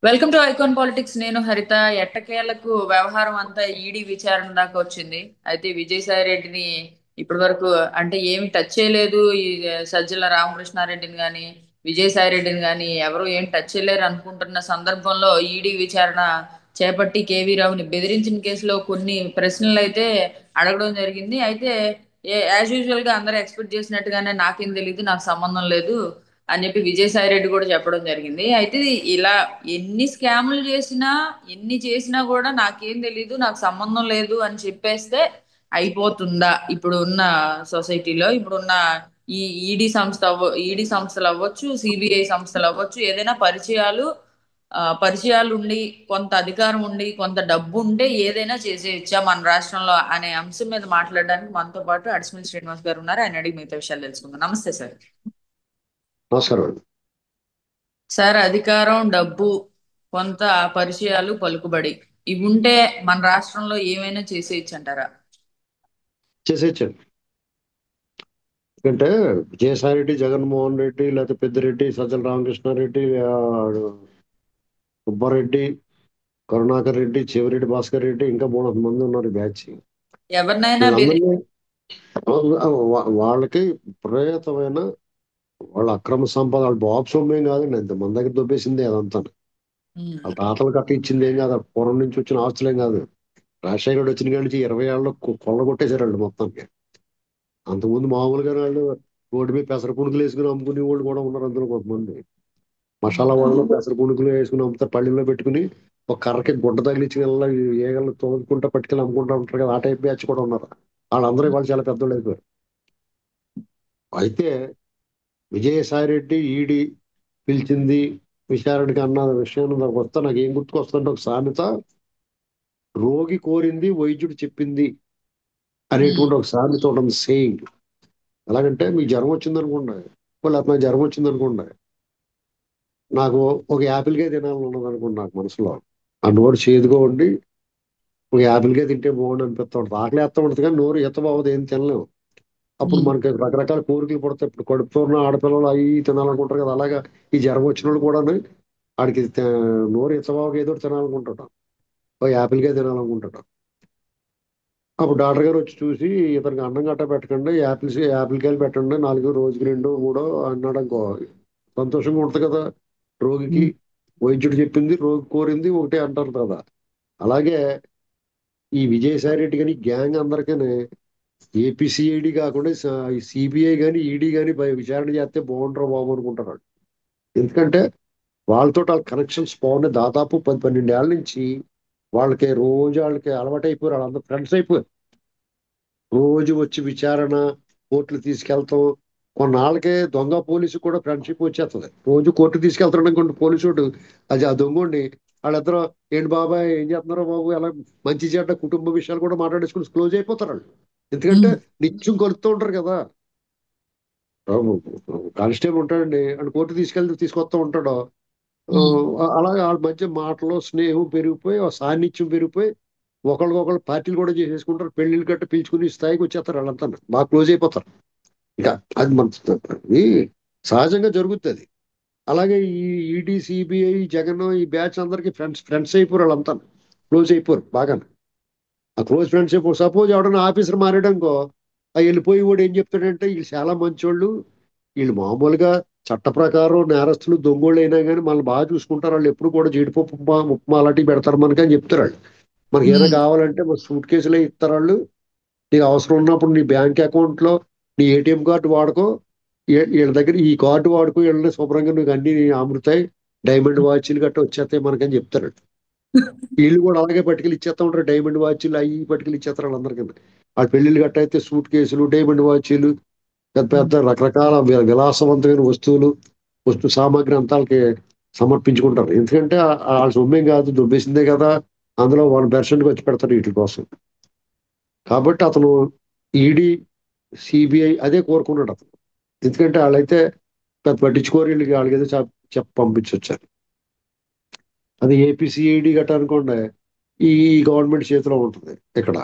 Welcome to icon politics. నేను హరిత. ఎట్టకేలకు వ్యవహారం అంతా ఈడీ విచారణ దాకా వచ్చింది. అయితే విజయసాయి రెడ్డిని ఇప్పటి వరకు అంటే ఏమి టచ్ చేయలేదు. ఈ సజ్జల రామకృష్ణారెడ్డిని కానీ విజయసాయి రెడ్డిని కానీ ఎవరు ఏం టచ్ చేయలేరు అనుకుంటున్న సందర్భంలో ఈడీ విచారణ చేపట్టి కేవీ రావుని బెదిరించిన కేసులో కొన్ని ప్రశ్నలు అయితే అడగడం జరిగింది. అయితే యాజ్ యూజువల్ గా అందరూ ఎక్స్పెక్ట్ చేసినట్టుగానే నాకేం తెలియదు, నాకు సంబంధం లేదు అని చెప్పి విజయసాయి రెడ్డి కూడా చెప్పడం జరిగింది. అయితే ఇలా ఎన్ని స్కాములు చేసినా ఎన్ని చేసినా కూడా నాకేం తెలీదు, నాకు సంబంధం లేదు అని చెప్పేస్తే అయిపోతుందా? ఇప్పుడు ఉన్న సొసైటీలో ఇప్పుడున్న ఈ ఈడీ సంస్థలు అవ్వచ్చు, సిబిఐ సంస్థలు అవ్వచ్చు, ఏదైనా పరిచయాలు ఉండి కొంత అధికారం ఉండి కొంత డబ్బు ఉంటే ఏదైనా చేసేయచ్చా మన రాష్ట్రంలో అనే అంశం మీద మాట్లాడడానికి మనతో పాటు అడిసిమల్ శ్రీనివాస్ గారు ఉన్నారు. ఆయన అడిగి మిగతా విషయాలు తెలుసుకుందాం. నమస్తే సార్. నమస్కారం అండి. సార్, అధికారం, డబ్బు, కొంత పరిచయాలు, పలుకుబడి ఇవి ఉంటే మన రాష్ట్రంలో ఏమైనా చేసేయచ్చు అంటారా? చేసేయచ్చండి. ఎందుకంటే విజయసాయి రెడ్డి, జగన్మోహన్ రెడ్డి, లేకపోతే పెద్దిరెడ్డి, సజ్జల రామకృష్ణారెడ్డి, సుబ్బారెడ్డి, కరుణాకర్ రెడ్డి, చెవిరెడ్డి భాస్కర్ రెడ్డి, ఇంకా 3 మంది ఉన్నారు ఈ బ్యాచ్. ఎవరినైనా వీళ్ళందరినీ వాళ్ళకి విపరీతమైన వాళ్ళ అక్రమ సంపద, వాళ్ళ బాబు సొమ్మేం కాదండి. అంత మన దగ్గర దొబ్బేసిందే అదంతా. ఉమ్, వాళ్ళ తాతలు కట్ట ఇచ్చింది ఏం కాదు, పూర్వం నుంచి వచ్చిన ఆస్తులేం కాదు. రాజశేఖర్ వచ్చిన కాడి నుంచి 20 ఏళ్ళలో కొల్లగొట్టేశారు వాళ్ళు మొత్తానికి. అంతకుముందు మామూలుగా వాళ్ళు రోడ్డు మీద పెసర పుణుకులు వేసుకుని అమ్ముకునే వాళ్ళు కూడా ఉన్నారు అందులో కొంతమంది. మసాలా వాళ్ళు పెసర పుణుకులు వేసుకుని అమ్ముతారు, పళ్ళెల్లో పెట్టుకుని ఒక కర్రకి గుడ్డ తగిలించి ఏగలు తోలుకుంటా పట్టుకెళ్ళి అమ్ముకుంటా ఉంటారు కదా, ఆ టైప్ బ్యాచ్ కూడా ఉన్నారు. వాళ్ళందరూ వాళ్ళు చాలా పెద్దోళ్ళు అయిపోయారు. అయితే విజయసాయి రెడ్డి ఈడీ పిలిచింది విచారణకి అన్న విషయం నాకు వస్తా, నాకు ఏం గుర్తుకొస్తుంటే ఒక సామెత, రోగి కోరింది వైద్యుడు చెప్పింది ఉమ్, అనేటువంటి ఒక సామెత ఉంటుంది, సేయింగ్. ఎలాగంటే మీకు జ్వరం వచ్చింది అనుకోండి, వాళ్ళు నాకు జ్వరం వచ్చింది అనుకోండి, నాకు ఒక యాపిల్కే తినాలని ఉన్నది అనుకోండి, నాకు మనసులో ఆ నోరు చేదుగా ఉండి ఒక యాపిల్కే తింటే బాగుండు అనిపిస్తా ఉంటుంది, ఆకలి వేస్తా ఉంటుంది కానీ నోరు ఎత్తబావదు, ఏం తినలేము. అప్పుడు ఉమ్, మనకి రకరకాల కోరికలు పడతాయి. ఇప్పుడు కడుపుతో ఉన్న ఆడపిల్లలు అవి తినాలనుకుంటారు కదా, అలాగా ఈ జ్వరం వచ్చిన వాళ్ళు కూడా ఆడికి నోరు ఎత్తబావగా ఏదో ఒకటి తినాలనుకుంటాడు, ఒక యాపిల్కే తినాలనుకుంటాడు. అప్పుడు డాక్టర్ గారు వచ్చి చూసి, ఇతనికి అన్నం గట్ట పెట్టకండి, యాపిల్ కాయలు పెట్టండి, 4 రోజుకి 2 3 అన్నాడు అనుకో, సంతోషంగా ఉంటుంది కదా రోగికి. ఉమ్, వైద్యుడు చెప్పింది రోగి కోరింది ఒకటే అంటారు కదా. అలాగే ఈ విజయసాయి రెడ్డి కానీ గ్యాంగ్ అందరికీ ఏపీసీఐడి కాకుండా సిబిఐ కానీ ఈడీ కానీ విచారణ చేస్తే బాగుంటారు బాబు అనుకుంటారు వాళ్ళు. ఎందుకంటే వాళ్ళతో వాళ్ళ కనెక్షన్స్ బాగున్నాయి. దాదాపు 10 12 ఏళ్ళ నుంచి వాళ్ళకి రోజు వాళ్ళకి అలవాటు అయిపోయారు, వాళ్ళందరూ ఫ్రెండ్స్ అయిపోయారు. రోజు వచ్చి విచారణ, కోర్టులు తీసుకెళ్తాం. కొన్నాళ్ళకే దొంగ పోలీసు కూడా ఫ్రెండ్షిప్ వచ్చేస్తుంది. రోజు కోర్టు తీసుకెళ్తాడు అనుకోండి పోలీసుడు, అది ఆ దొంగండి వాళ్ళిద్దరూ, ఏంటి బాబాయ్ ఏం చేస్తున్నారో బాబు, ఎలా మంచి చెడ్డ కుటుంబ విషయాలు కూడా మాట్లాడేసుకుని క్లోజ్ అయిపోతారు వాళ్ళు. ఎందుకంటే ఉమ్, నిత్యం కలుస్తూ ఉంటారు కదా. కానిస్టేబుల్ ఉంటాడండి, అంటే కోర్టు తీసుకొస్తూ ఉంటాడు. ఉమ్. అలాగే వాళ్ళ మధ్య మాటలు స్నేహం పెరిగిపోయి, ఆ సాన్నిధ్యం పెరిగిపోయి ఒకళ్ళకొకళ్ళు పార్టీలు కూడా చేసేసుకుంటారు, పెళ్లిళ్ళు గట్ట పిలుచుకుని ఈ స్థాయికి వచ్చేస్తారు, వాళ్ళంతా బాగా క్లోజ్ అయిపోతారు. ఇంకా అది మన ఇది సహజంగా జరుగుతుంది. అలాగే ఈ ఈడీ, సిబిఐ, జగన్ ఈ బ్యాచ్ అందరికి ఫ్రెండ్స్ ఫ్రెండ్స్ అయిపోరు, వాళ్ళంతా క్లోజ్ అయిపోరు బాగా. ఆ క్లోజ్ ఫ్రెండ్షిప్ సపోజ్ ఎవడన్నా ఆఫీసర్ మారాడనుకో, ఆ వెళ్ళిపోయి వాడు ఏం చెప్తాడంటే, వీళ్ళు చాలా మంచోళ్ళు, వీళ్ళు మామూలుగా చట్ట ప్రకారం నేరస్తులు దొంగోళ్ళు అయినా కానీ మనల్ని బాగా చూసుకుంటారు, వాళ్ళు ఎప్పుడు కూడా జీడిపప్పు ఉప్మా అలాంటివి పెడతారు మనకి అని చెప్తారు వాళ్ళు. మనకి ఏమైనా ఉమ్. కావాలంటే మన సూట్ కేసులే ఇస్తారు వాళ్ళు. నీకు అవసరం ఉన్నప్పుడు నీ బ్యాంక్ అకౌంట్ లో నీ ఏటీఎం కార్డు వాడుకో, వీళ్ళ దగ్గర ఈ కార్డు వాడుకో, వీళ్ళని శుభ్రంగా నీకు అన్ని అమృతాయి, డైమండ్ వాచ్లు గట్రా వచ్చేస్తాయి మనకని చెప్తారు. వీళ్ళు కూడా అలాగే పట్టుకెళ్ళి ఇచ్చేస్తా ఉంటారు, డైమండ్ వాచ్లు అవి పట్టుకెళ్ళి ఇచ్చేస్తారు వాళ్ళందరికీ. వాళ్ళ పెళ్లిళ్ళు గట్ట అయితే సూట్ కేసులు, డైమండ్ వాచీలు, పెద్ద పెద్ద రకరకాల విలాసవంతమైన వస్తువులు, వస్తు సామాగ్రి అంతా వాళ్ళకి సమర్పించుకుంటారు. ఎందుకంటే వాళ్ళ సొమ్మేం కాదు, దుబ్బేసిందే కదా, అందులో 1% వచ్చి పెడతారు వీటి కోసం. కాబట్టి అతను ఈడీ, సిబిఐ అదే కోరుకున్నాడు అతను. ఎందుకంటే వాళ్ళైతే పెద్ద పట్టించుకోరు, వీళ్ళకి వాళ్ళకైతే పంపించొచ్చారు. అది ఏపీసీఐడి గట్ట అనుకోండి, ఈ గవర్నమెంట్ చేతిలో ఉంటుంది ఇక్కడ.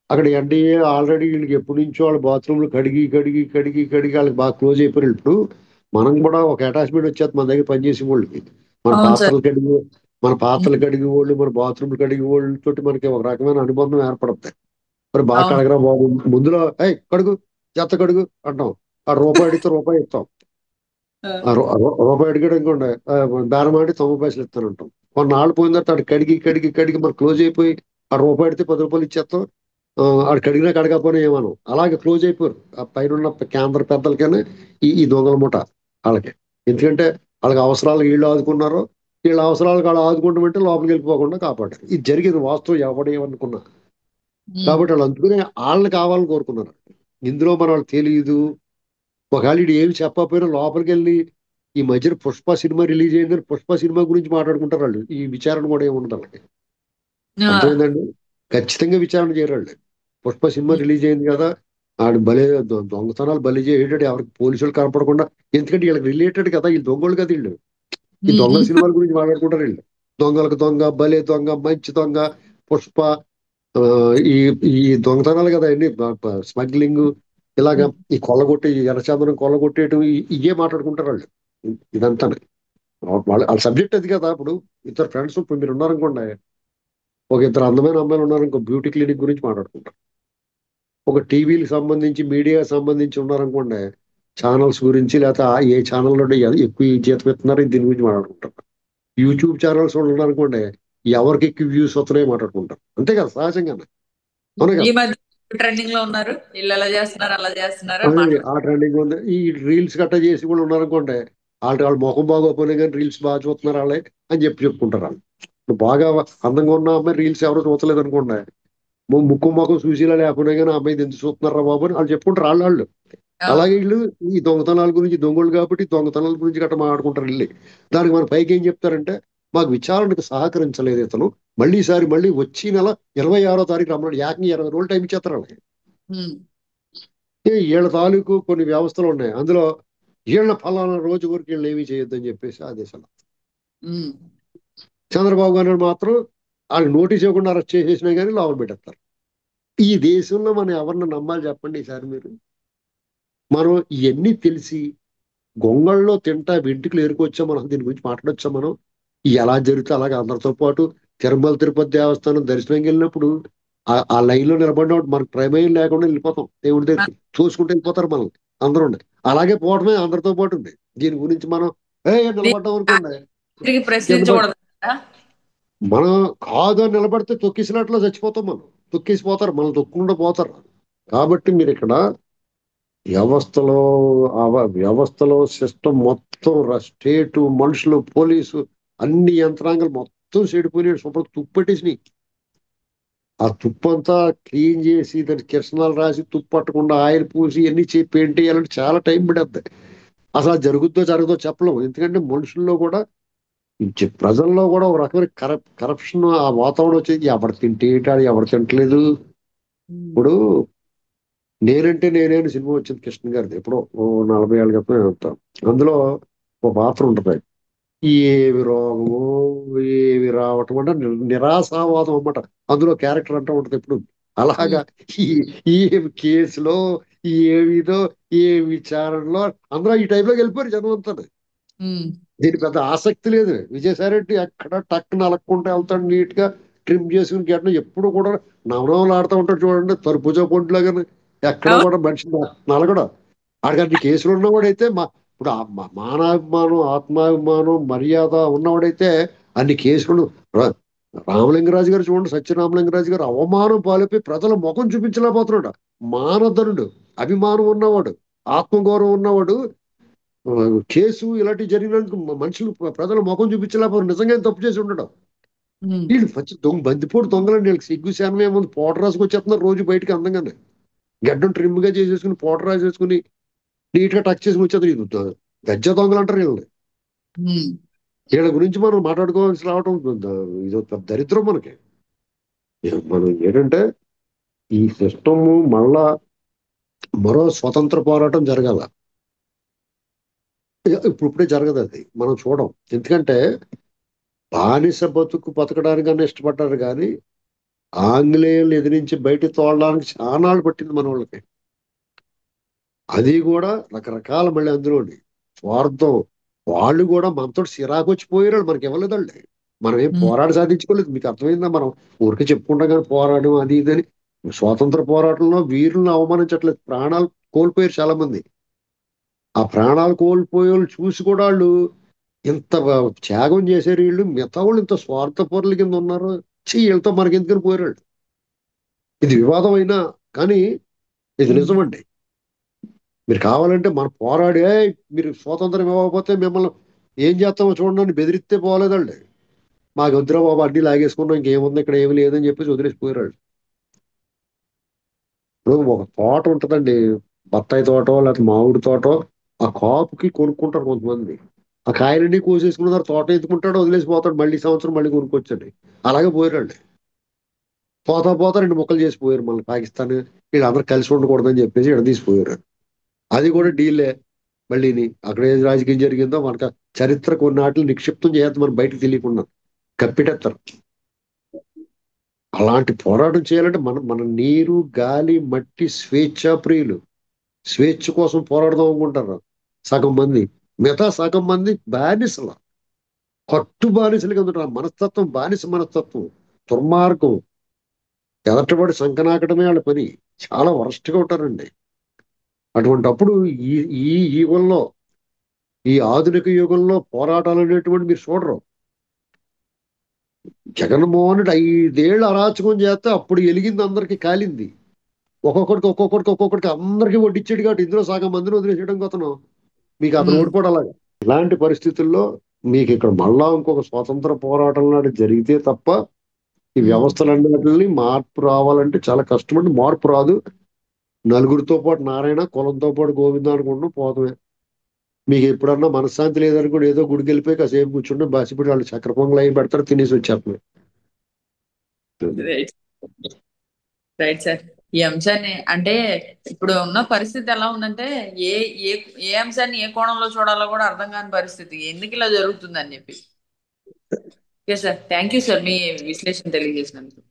అక్కడ ఎన్డీఏ ఆల్రెడీ వీళ్ళకి ఎప్పటి నుంచో వాళ్ళ బాత్రూమ్లు కడిగి కడిగి కడిగి కడిగి వాళ్ళకి బాగా క్లోజ్ అయిపోయారు. ఇప్పుడు మనం కూడా ఒక అటాచ్మెంట్ వచ్చేది మన దగ్గర పనిచేసే వాళ్ళకి, మన అవును సార్. పాత్రలు కడిగి మన పాత్రలు కడిగే వాళ్ళు, మన బాత్రూమ్లు కడిగే వాళ్ళతోటి మనకి ఒక రకమైన అనుబంధం ఏర్పడుతుంది. మరి బాగా అవును. కడగరా బాబు, ముందులో కడుగు, చెత్త కడుగు అంటాం. ఆ రూపాయి అడిగితే రూపాయి ఇస్తాం. ఆ, రూపాయి అడిగాడు అనుకోండి, బేరం ఆడి 90 పైసలు ఇస్తానంటాం. కొన్నాళ్ళు పోయిన తర్వాత ఆడు కడిగి కడిగి కడిగి మన క్లోజ్ అయిపోయి ఆ రూపాయి అడిగితే 10 రూపాయలు ఇచ్చేస్తాం. ఆడు కడిగినా కడగకపోయినా ఏమనం, అలాగే క్లోజ్ అయిపోరు ఆ పైన ఉన్న కేంద్ర పెద్దలకైనా ఈ దొంగల ముఠ వాళ్ళకి. ఎందుకంటే వాళ్ళకి అవసరాలు వీళ్ళు ఆదుకున్నారు, వీళ్ళ అవసరాలకు వాళ్ళు ఆదుకుంటామంటే లోపలికి వెళ్ళిపోకుండా కాపాడారు. ఇది జరిగింది వాస్తవం ఎవడేమనుకున్నా. ఉమ్, కాబట్టి వాళ్ళు అందుకునే వాళ్ళని కావాలని కోరుకున్నారు. ఇందులో మన వాళ్ళు తెలియదు. ఒకవేళ ఇది ఏమి చెప్పకపోయినా లోపలికి వెళ్ళి ఈ మధ్యన పుష్ప సినిమా రిలీజ్ అయిందని పుష్ప సినిమా గురించి మాట్లాడుకుంటారు వాళ్ళు. ఈ విచారణ కూడా ఏముండదు వాళ్ళకి. ఆ, అర్థమైందండి? ఖచ్చితంగా విచారణ చేయరు వాళ్ళు. పుష్ప సినిమా ఉమ్, రిలీజ్ అయింది కదా, ఆడు భలే దొంగతనాలు బలి చేయడాడు ఎవరికి పోలీసులు కనపడకుండా. ఎందుకంటే వీళ్ళకి రిలేటెడ్ కదా, వీళ్ళు దొంగలు కదా వీళ్ళు. ఈ ఉమ్, దొంగల ఉమ్, సినిమాల గురించి మాట్లాడుకుంటారు వీళ్ళు. దొంగలకు దొంగ, భలే దొంగ, మంచి దొంగ, పుష్ప, ఆ, ఈ ఈ దొంగతనాలు కదా అండి, స్మగ్లింగ్, ఇలాగా ఉమ్, ఈ కొల్లగొట్టి, ఈ ఎర్రచందనం కొల్లగొట్టేయటం, ఇవే మాట్లాడుకుంటారు వాళ్ళు. ఇదంతా వాళ్ళ సబ్జెక్ట్ అది కదా. ఇప్పుడు ఇద్దరు ఫ్రెండ్స్ ఇప్పుడు మీరు ఉన్నారనుకోండి, ఒక ఇద్దరు అందమైన అమ్మాయిలు ఉన్నారనుకో, బ్యూటీ క్లినిక్ గురించి మాట్లాడుకుంటారు. ఒక టీవీకి సంబంధించి మీడియాకి సంబంధించి ఉన్నారనుకోండి, ఛానల్స్ గురించి, లేకపోతే ఏ ఛానల్లో ఎక్కువ జీతం ఇస్తున్నారు దీని గురించి మాట్లాడుకుంటారు. యూట్యూబ్ ఛానల్స్ ఉన్నారనుకోండి, ఎవరికి ఎక్కువ వ్యూస్ వస్తున్నాయో మాట్లాడుకుంటారు. అంతే కదా సహజంగానే. అవునా ఈ కదా? మధ్య ట్రెండింగ్ లో ఉన్నారు, వీళ్ళు ఎలా చేస్తున్నారు అలా చేస్తున్నారు అని అది మాట్లాడు. ఆ ట్రెండింగ్ ఉంది. ఈ రీల్స్ గట్టా చేసి కూడా ఉన్నారనుకోండి, వాళ్ళ ముఖం బాగోపోయినా కానీ రీల్స్ బాగా చూస్తున్నారు వాళ్ళే అని చెప్పుకుంటారు వాళ్ళు. ఇప్పుడు బాగా అందంగా ఉన్న అమ్మాయి రీల్స్ ఎవరు చూడలేదు అనుకోండి, ముక్కు ముఖం చూసేలా లేకుండా కానీ ఆ అమ్మాయి ఎందుకు చూస్తున్నారా బాబు అని వాళ్ళు చెప్పుకుంటారు వాళ్ళు. అవును. అలాగే వీళ్ళు ఈ దొంగతనాల గురించి, దొంగలు కాబట్టి దొంగతనాల గురించి గట్రా మాట్లాడుకుంటారు వెళ్ళి. దానికి మన పైకి ఏం చెప్తారంటే, మాకు విచారణకు సహకరించలేదు ఇతను, మళ్ళీ వచ్చి నెల 26వ తారీఖు రమ్మన్నాడు. ఏకంగా 20 రోజులు టైం ఇచ్చేస్తారు వాళ్ళకి. ఉమ్, వీళ్ళ తాలూకు కొన్ని వ్యవస్థలు ఉన్నాయి, అందులో వీళ్ళ ఫలానా రోజు వరకు వీళ్ళు ఏమీ చేయొద్దని చెప్పేసి ఆదేశాలు. ఉమ్. చంద్రబాబు గారు మాత్రం వాళ్ళకి నోటీస్ ఇవ్వకుండా అరెస్ట్ చేసేసినా కానీ లోపల పెట్టేస్తారు. ఈ దేశంలో మనం ఎవరిని నమ్మాలి చెప్పండి ఈసారి మీరు? మనం ఇవన్నీ తెలిసి గొంగళ్ళలో తింటా వెంట్రుకలు ఏరుకొచ్చా మనం దీని గురించి మాట్లాడొచ్చా మనం? ఎలా జరిగితే అలాగే అందరితో పాటు తిరుమల తిరుపతి దేవస్థానం దర్శనంకి వెళ్ళినప్పుడు ఆ లైన్ లో నిలబడినప్పుడు మనకు ప్రమేయం లేకుండా వెళ్ళిపోతాం దేవుడి ఆ, దగ్గరికి, చూసుకుంటూ వెళ్ళిపోతారు మనం. అందరూ ఉండి అలాగే పోవడమే అందరితో పాటు ఉంది. దీని గురించి మనం నిలబడ్డాం అనుకోండి, తిరిగి కింద ప్రశ్నించకూడదు. మనం కాదు అని నిలబడితే తొక్కిసినట్లు చచ్చిపోతాం మనం. తొక్కేసిపోతారు, మనం తొక్కుండా పోతారు. కాబట్టి మీరు ఇక్కడ వ్యవస్థలో వ్యవస్థలో సిస్టమ్ మొత్తం, స్టేటు, మనుషులు, పోలీసు, అన్ని యంత్రాంగాలు మొత్తం చెడిపోయినాయి. శుభ్రం తుప్పట్టేసినాయి. ఆ తుప్పంతా క్లీన్ చేసి దాన్ని కిరసనాలు రాసి తుప్పు పట్టకుండా ఆయిల్ పూసి అన్ని పెయింట్ చేయాలంటే చాలా టైం పడేది. అసలు అది జరుగుద్దో జరగదో చెప్పలేము. ఎందుకంటే మనుషుల్లో కూడా, ప్రజల్లో కూడా ఒక రకమైన కరప్షన్ ఆ వాతావరణం వచ్చేది. ఎవరు తింటే ఏంటాడు, ఎవరు తింటలేదు. ఉమ్, ఇప్పుడు నేనంటే నేనే అని సినిమా వచ్చింది కృష్ణ గారిది, ఎప్పుడో 40 ఏళ్ళ క్రితం వెళ్తాం. అందులో ఒక పాత్ర ఉంటుంది, ఏవి రోగము, ఏవి రావటం అంటే నిరాశావాదం అన్నమాట. అందులో క్యారెక్టర్ అంటూ ఉంటుంది ఎప్పుడు. అలాగా ఉమ్, ఈ ఏ కేసులో, ఏవిదో, ఏ విచారణలో అందరూ ఈ టైంలోకి వెళ్ళిపోయారు జనం అంతా. ఉమ్, దీనికి పెద్ద ఆసక్తి లేదు. విజయసాయి రెడ్డి ఎక్కడ టక్కున అలక్కుంటూ వెళ్తాడు, నీట్ గా ట్రిమ్ చేసుకుని గట్టిన, ఎప్పుడు కూడా నవనవలు ఆడుతూ ఉంటాడు చూడండి, తరపుజ పొంట్లాగా. ఎక్కడ అవును. కూడా మనిషి నలగడు. ఆడికి కేసులు ఉన్నవాడైతే ఇప్పుడు ఆ మానాభిమానం, ఆత్మాభిమానం, మర్యాద ఉన్నవాడైతే అన్ని కేసులు. రా- రామలింగరాజు గారు చూడండి, సత్యరామలింగరాజు గారు అవమానం పాలిపోయి ప్రజల ముఖం చూపించలేకపోతున్నాడు. మానధనుడు, అభిమానం ఉన్నవాడు, ఆత్మగౌరవం ఉన్నవాడు. ఆ, కేసు ఇలాంటివి జరిగినందుకు మనుషులు, ప్రజల ముఖం చూపించలేకపోతే నిజంగా తప్పు చేసి ఉండడం. ఉమ్, వీళ్ళు మంచి బందిపోటు దొంగలండి. వీళ్ళకి సిగ్గు శానం ఏముంది, పౌడర్ రాసుకొచ్చేస్తున్నారు రోజు బయటికి అందంగానే. గడ్డం ట్రిమ్ గా చేసేసుకుని పౌడర్ రాసేసుకుని నీట్ గా టచ్ చేసుకుని వచ్చేది. ఇది గజ్జ దొంగలు అంటారు వీళ్ళని. ఉమ్. వీళ్ళ గురించి మనం మాట్లాడుకోవాల్సి రావడం ఇది ఒక దరిద్రం మనకి. మనం ఏంటంటే ఈ సిస్టమ్ మళ్ళా మరో స్వతంత్ర పోరాటం జరగాల. ఇప్పుడే జరగదు అది, మనం చూడం. ఎందుకంటే బానిస బతకడానికన్నా ఇష్టపడ్డారు కానీ ఆంగ్లేయులు ఎదిరించి బయట తోలడానికి చానాళ్ళు పట్టింది మన వాళ్ళకి. అది కూడా రకరకాల మళ్ళీ అందులోని స్వార్థం. వాళ్ళు కూడా మనతో సిరాకు వచ్చిపోయారు, మనకి ఇవ్వలేదండి. మనం ఏం ఉమ్, పోరాడి సాధించుకోలేదు. మీకు అర్థమైందా? మనం ఊరికే చెప్పుకుంటాం కానీ పోరాడడం అది ఇది అని. స్వాతంత్ర పోరాటంలో వీరులను అవమానించట్లేదు, ప్రాణాలు కోల్పోయారు చాలా మంది. ఆ ప్రాణాలు కోల్పోయే వాళ్ళు చూసి కూడా వాళ్ళు ఇంత త్యాగం చేశారు. వీళ్ళు మిగతా వాళ్ళు ఇంత స్వార్థపరుల కింద ఉన్నారు. వీళ్ళతో మనకెందుకని పోయారు. ఇది వివాదం అయినా కానీ ఇది ఉమ్. నిజమండి. మీరు కావాలంటే మనం పోరాడి "ఏయ్, మీరు స్వాతంత్రం ఇవ్వకపోతే మిమ్మల్ని ఏం చేస్తామో చూడండి" అని బెదిరిస్తే పోలేదండి. మాకు వద్దురా బాబు, అడ్డీ లాగేసుకున్నాం, ఇంకేముంది ఇక్కడ ఏమి లేదని చెప్పేసి వదిలేసిపోయారు. ఇప్పుడు ఒక తోట ఉంటదండి, బత్తాయి తోటో లేకపోతే మామిడి తోటో, ఆ కాపుకి కొనుక్కుంటారు కొంతమంది. ఆ కాయలన్నీ కోసేసుకున్నారు, తోట ఎత్తుకుంటాడు, వదిలేసిపోతాడు, మళ్ళీ సంవత్సరం మళ్ళీ కొనుక్కొచ్చండి. అలాగే పోయారండి. పోతా పోతా రెండు ముక్కలు చేసిపోయారు. మళ్ళీ పాకిస్తాన్ వీళ్ళందరూ కలిసి ఉండకూడదని చెప్పేసి ఇక్కడ తీసిపోయారు. అది కూడా డీలే. మళ్ళీని అక్కడ ఏది రాజకీయం జరిగిందో మనకు చరిత్ర కొన్ని నాటిని నిక్షిప్తం చేద్దాం, మనం బయటకు తెలియకుండా కప్పిటెత్తారు. అలాంటి పోరాటం చేయాలంటే మనం మన నీరు గాలి మట్టి స్వేచ్ఛ ప్రియులు, స్వేచ్ఛ కోసం పోరాడదాం అనుకుంటారు సగం మంది. మిగతా సగం మంది బానిసల, కట్టు బానిసలుగా ఉంటారు. ఆ మనస్తత్వం బానిస మనస్తత్వం, దుర్మార్గం, ఎదటపడి సంకనాకటమే వాళ్ళ పని. చాలా వరస్ట్గా ఉంటారండి. అటువంటప్పుడు ఈ ఈ యుగంలో, ఈ ఆధునిక యుగంలో పోరాటాలు అనేటువంటి మీరు చూడరు. జగన్మోహన్ రెడ్డి 5 ఏళ్ళు అరాచకం చేస్తే అప్పుడు ఎలిగింది, అందరికి కాలింది. ఒక్కొక్కడికి అందరికీ వడ్డించాడు కాబట్టి ఇందులో సగం మందిని వదిలేసేయడం అతను. మీకు అతను ఉమ్, ఓడిపోవడం అలాగా. ఇలాంటి పరిస్థితుల్లో మీకు ఇక్కడ మళ్ళా ఇంకొక స్వాతంత్ర పోరాటం నాడు జరిగితే తప్ప ఈ ఉమ్. వ్యవస్థలన్నిటిని మార్పు రావాలంటే చాలా కష్టమండి. మార్పు రాదు. నలుగురితో పాటు నారాయణ, కులంతో పాటు గోవింద అనుకుంటూ పోతమే. మీకు ఎప్పుడన్నా మనశ్శాంతి లేదనుకోండి, ఏదో గుడికి వెళ్ళిపోయి కాసేపు కూర్చుంటే బాసిపడి వాళ్ళు చక్కెర పొంగలు అయి పెడతారు, తినేసి వచ్చేస్తున్నాయి. రైట్. Right sir. ఈ అంశాన్ని అంటే ఇప్పుడు ఉన్న పరిస్థితి ఎలా ఉందంటే ఏ ఏ ఏ అంశాన్ని ఏ కోణంలో చూడాలో కూడా అర్థం కాని పరిస్థితి, ఎందుకు ఇలా జరుగుతుందని చెప్పి. Okay sir, thank you sir మీ విశ్లేషణ తెలియజేసినందుకు.